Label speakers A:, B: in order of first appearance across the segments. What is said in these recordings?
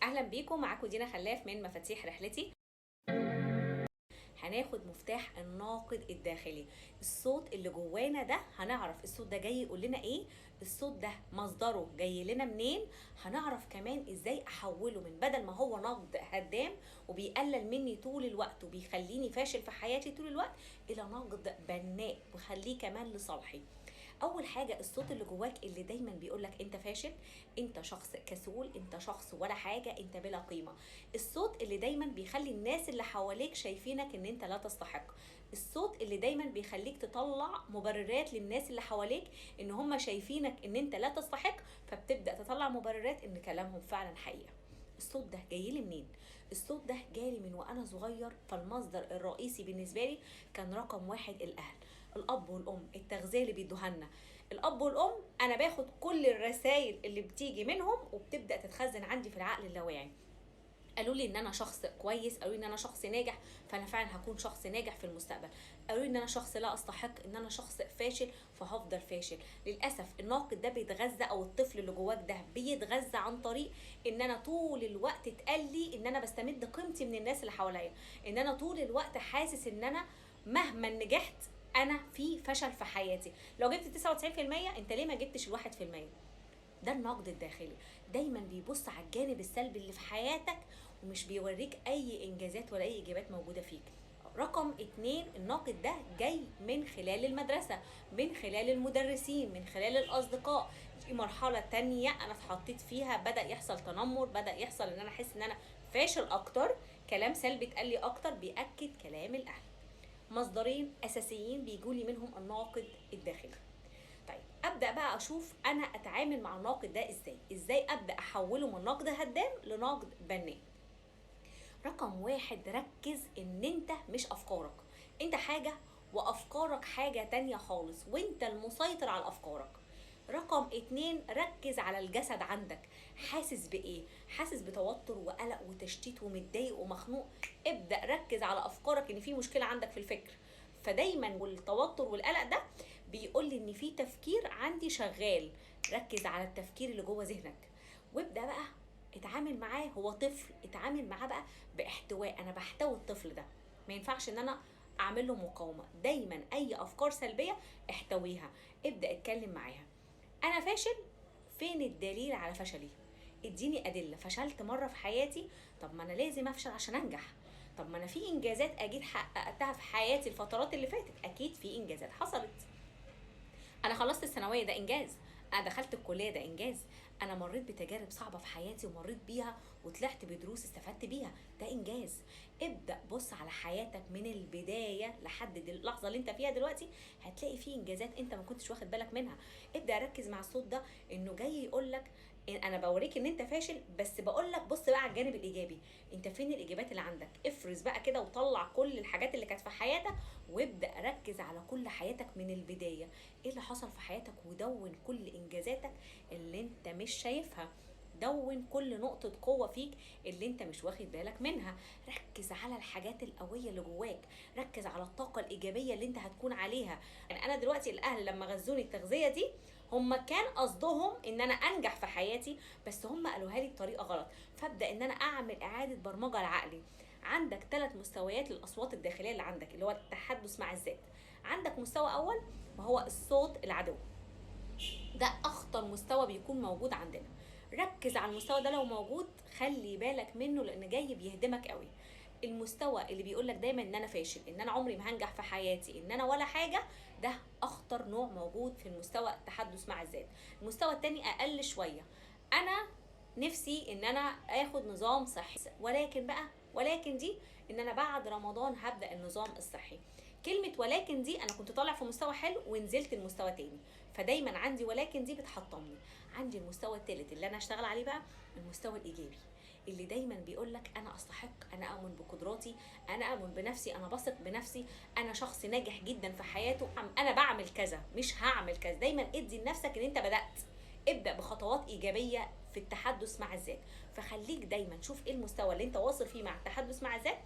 A: اهلا بيكم، معاكم دينا خلاف من مفاتيح رحلتي. هناخد مفتاح الناقد الداخلي. الصوت اللي جوانا ده هنعرف الصوت ده جاي يقول لنا ايه، الصوت ده مصدره جاي لنا منين. هنعرف كمان ازاي احوله من بدل ما هو نقد هدام وبيقلل مني طول الوقت وبيخليني فاشل في حياتي طول الوقت الى نقد بناء وخليه كمان لصالحي. اول حاجه الصوت اللي جواك اللي دايما بيقولك انت فاشل، انت شخص كسول، انت شخص ولا حاجه، انت بلا قيمه. الصوت اللي دايما بيخلي الناس اللي حواليك شايفينك ان انت لا تستحق. الصوت اللي دايما بيخليك تطلع مبررات للناس اللي حواليك ان هم شايفينك ان انت لا تستحق، فبتبدا تطلع مبررات ان كلامهم فعلا حقيقه. الصوت ده جاي لي منين؟ الصوت ده جالي من وانا صغير، فالمصدر الرئيسي بالنسبه لي كان رقم واحد الاهل، الاب والام، التغذيه اللي بيدوها لنا. الاب والام انا باخد كل الرسائل اللي بتيجي منهم وبتبدا تتخزن عندي في العقل اللاواعي. قالوا لي ان انا شخص كويس، قالوا لي ان انا شخص ناجح، فانا فعلا هكون شخص ناجح في المستقبل. قالوا لي ان انا شخص لا استحق، ان انا شخص فاشل، فهفضل فاشل. للاسف الناقد ده بيتغذى، او الطفل اللي جواك ده بيتغذى عن طريق ان انا طول الوقت اتقال لي ان انا بستمد قيمتي من الناس اللي حواليا، ان انا طول الوقت حاسس ان انا مهما نجحت انا في فشل في حياتي. لو جبت 99% انت ليه ما جبتش ال1%؟ ده النقد الداخلي. دايما بيبص على الجانب السلبي اللي في حياتك ومش بيوريك اي انجازات ولا اي ايجابيات موجودة فيك. رقم 2، الناقد ده جاي من خلال المدرسة، من خلال المدرسين، من خلال الاصدقاء. دي مرحلة تانية انا اتحطيت فيها، بدأ يحصل تنمر، بدأ يحصل ان انا احس ان انا فاشل اكتر، كلام سلبي اتقال لي اكتر بيأكد كلام الاهل. مصدرين اساسيين بيجولي منهم الناقد الداخلي. طيب ابدا بقى اشوف انا اتعامل مع الناقد ده ازاي ابدا احوله من نقد هدام لنقد بناء. رقم واحد، ركز ان انت مش افكارك، انت حاجة وافكارك حاجة تانية خالص، وانت المسيطر على افكارك. رقم 2، ركز على الجسد عندك، حاسس بايه؟ حاسس بتوتر وقلق وتشتيت ومتضايق ومخنوق؟ ابدأ ركز على افكارك، ان في مشكلة عندك في الفكر. فدايما والتوتر والقلق ده بيقول لي ان في تفكير عندي شغال. ركز على التفكير اللي جوه ذهنك وابدأ بقى اتعامل معاه. هو طفل، اتعامل معاه بقى باحتواء، انا بحتوي الطفل ده. ما ينفعش ان انا اعمل له مقاومه. دايما اي افكار سلبيه احتويها، ابدا اتكلم معاها. انا فاشل، فين الدليل على فشلي؟ اديني ادله. فشلت مره في حياتي، طب ما انا لازم افشل عشان انجح. طب ما انا في انجازات اكيد حققتها في حياتي الفترات اللي فاتت، اكيد في انجازات حصلت. انا خلصت الثانويه، ده انجاز. انا دخلت الكليه، ده انجاز. انا مريت بتجارب صعبه في حياتي ومريت بيها وطلعت بدروس استفدت بيها، ده انجاز. ابدا بص على حياتك من البدايه لحد اللحظه اللي انت فيها دلوقتي، هتلاقي فيه انجازات انت ما كنتش واخد بالك منها. ابدا ركز مع الصوت ده، انه جاي يقول لك انا بوريك ان انت فاشل، بس بقول لك بص بقى على الجانب الايجابي. انت فين الايجابيات اللي عندك؟ افرز بقى كده وطلع كل الحاجات اللي كانت في حياتك، وابدا ركز على كل حياتك من البدايه. ايه اللي حصل في حياتك؟ ودون كل انجازاتك اللي انت مش شايفها. دون كل نقطة قوة فيك اللي انت مش واخد بالك منها. ركز على الحاجات القوية اللي جواك، ركز على الطاقة الإيجابية اللي انت هتكون عليها. يعني أنا دلوقتي الأهل لما غذوني التغذية دي، هم كان قصدهم ان انا انجح في حياتي، بس هم قالوها لي بطريقة غلط. فابدأ ان انا اعمل اعادة برمجة لعقلي. عندك 3 مستويات للأصوات الداخلية اللي عندك، اللي هو التحدث مع الذات. عندك مستوى أول وهو الصوت العدو، ده اخطر مستوى بيكون موجود عندنا. ركز على المستوى ده، لو موجود خلي بالك منه لان جاي بيهدمك قوي. المستوى اللي بيقولك دايما ان انا فاشل، ان انا عمري ما هنجح في حياتي، ان انا ولا حاجه، ده اخطر نوع موجود في المستوى التحدث مع الذات. المستوى التاني اقل شويه، انا نفسي ان انا اخد نظام صحي، ولكن بقى ولكن دي ان انا بعد رمضان هبدا النظام الصحي. كلمه ولكن دي انا كنت طالع في مستوى حلو ونزلت المستوى تاني، فدايما عندي ولكن دي بتحطمني. عندي المستوى الثالث اللي انا اشتغل عليه بقى، المستوى الايجابي، اللي دايما بيقول لك انا استحق، انا اؤمن بقدراتي، انا اؤمن بنفسي، انا بثق بنفسي، انا شخص ناجح جدا في حياته، انا بعمل كذا مش هعمل كذا. دايما ادي لنفسك ان انت بدات، ابدا بخطوات ايجابيه في التحدث مع الذات. فخليك دايما شوف ايه المستوى اللي انت واصل فيه مع التحدث مع الذات،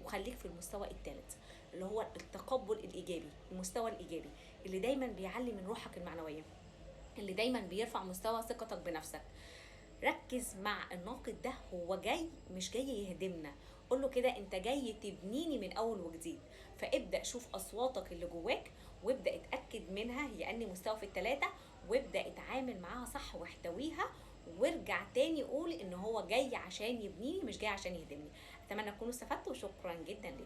A: وخليك في المستوى الثالث اللي هو التقبل الايجابي، المستوى الايجابي اللي دايما بيعلي من روحك المعنويه، اللي دايما بيرفع مستوى ثقتك بنفسك. ركز مع الناقد ده، هو جاي مش جاي يهدمنا، قول له كده انت جاي تبنيني من اول وجديد. فابدا شوف اصواتك اللي جواك، وابدا اتاكد منها هي اني مستوى في الثلاثه، وابدا اتعامل معاها صح واحتويها، وارجع تاني قول ان هو جاي عشان يبنيني مش جاي عشان يهدمني. اتمنى تكونوا استفدتوا، وشكرا جدا لكم.